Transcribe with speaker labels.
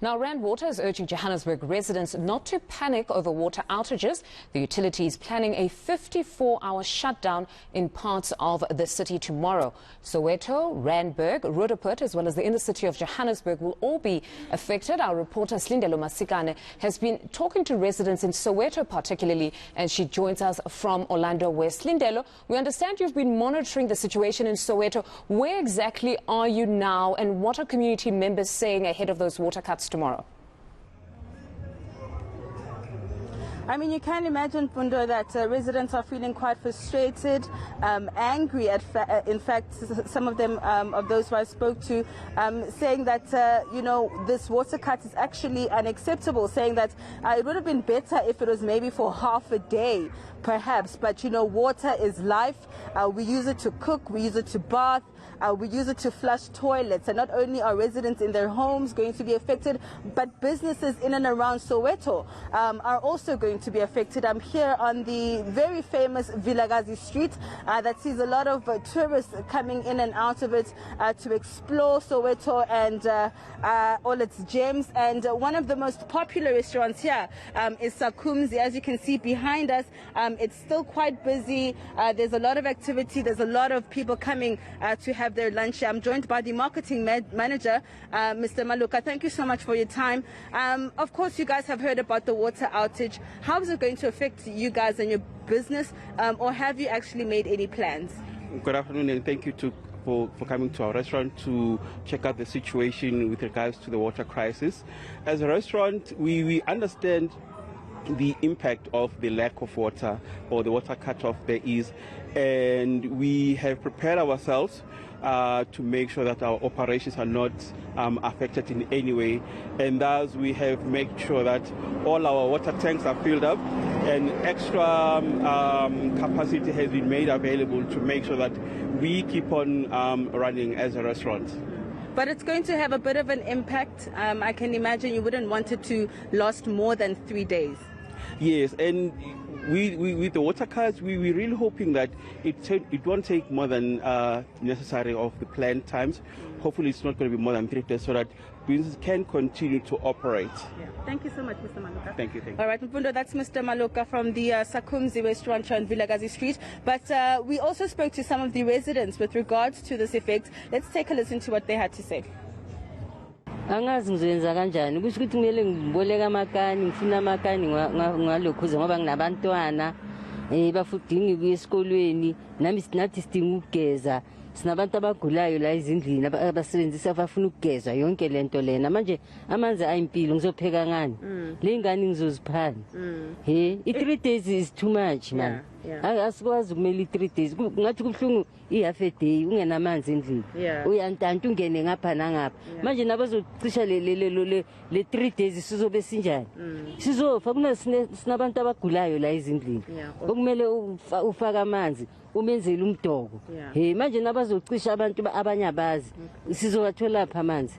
Speaker 1: Now, Rand Water is urging Johannesburg residents not to panic over water outages. The utility is planning a 54-hour shutdown in parts of the city tomorrow. Soweto, Randburg, Roodepoort, as well as the inner city of Johannesburg will all be affected. Our reporter Silindelo Masikane has been talking to residents in Soweto particularly, and she joins us from Orlando West. Silindelo, we understand you've been monitoring the situation in Soweto. Where exactly are you now, and what are community members saying ahead of those water cuts tomorrow?
Speaker 2: I mean, you can imagine, Pundo, that residents are feeling quite frustrated, angry. In fact, some of them, of those who I spoke to, saying that, this water cut is actually unacceptable, saying that it would have been better if it was maybe for half a day, perhaps. But, water is life. We use it to cook, we use it to bath, we use it to flush toilets. And not only are residents in their homes going to be affected, but businesses in and around Soweto are also going to be affected. I'm here on the very famous Vilakazi Street that sees a lot of tourists coming in and out of it to explore Soweto and all its gems. And one of the most popular restaurants here is Sakumzi. As you can see behind us, it's still quite busy. There's a lot of activity. There's a lot of people coming to have their lunch. I'm joined by the marketing manager, Mr. Maluka. Thank you so much for your time. Of course, you guys have heard about the water outage. How is it going to affect you guys and your business, or have you actually made any plans?
Speaker 3: Good afternoon, and thank you for coming to our restaurant to check out the situation with regards to the water crisis. As a restaurant, we understand the impact of the lack of water or the water cut-off there is, and we have prepared ourselves to make sure that our operations are not affected in any way, and thus we have made sure that all our water tanks are filled up and extra capacity has been made available to make sure that we keep on running as a restaurant.
Speaker 2: But it's going to have a bit of an impact. I can imagine you wouldn't want it to last more than 3 days.
Speaker 3: Yes, and with the water cuts, we're really hoping that it won't take more than necessary of the planned times. Hopefully it's not going to be more than 3 days so that businesses can continue to operate.
Speaker 2: Yeah. Thank you so much, Mr. Maluka.
Speaker 3: Thank you.
Speaker 2: All right, Mpundo, that's Mr. Maluka from the Sakumzi restaurant on Vilakazi Street. But we also spoke to some of the residents with regards to this effect. Let's take a listen to what they had to say.
Speaker 4: Angazi ngizoyenza kanjani kusho ukuthi kumele ngiboleka amakani ngifuna amakani ngalokhuza ngoba nginabantwana bafudinga ukuya esikolweni nami sinathi sidinga ukugeza sinabantu abagulayo la ezindlini abasebenzisa abafuna ukugeza yonke lento lena manje amanzi ayimpilo ngizopheka ngani le ngane ngizoziphana i3 days is too much man asikwazi ukumela i3 days ngathi kubhlungu i-half a day ungenamanzi endlini uyantanta ungene ngapha nangapha manje nabazocisha le 3 days sizobe sinjani sizofa sinabantu abagulayo la ezindlini okumele ufaka amanzi umenzele umdoko manje nabazocisha abantu abanyabazi sizobathola lapha amanzi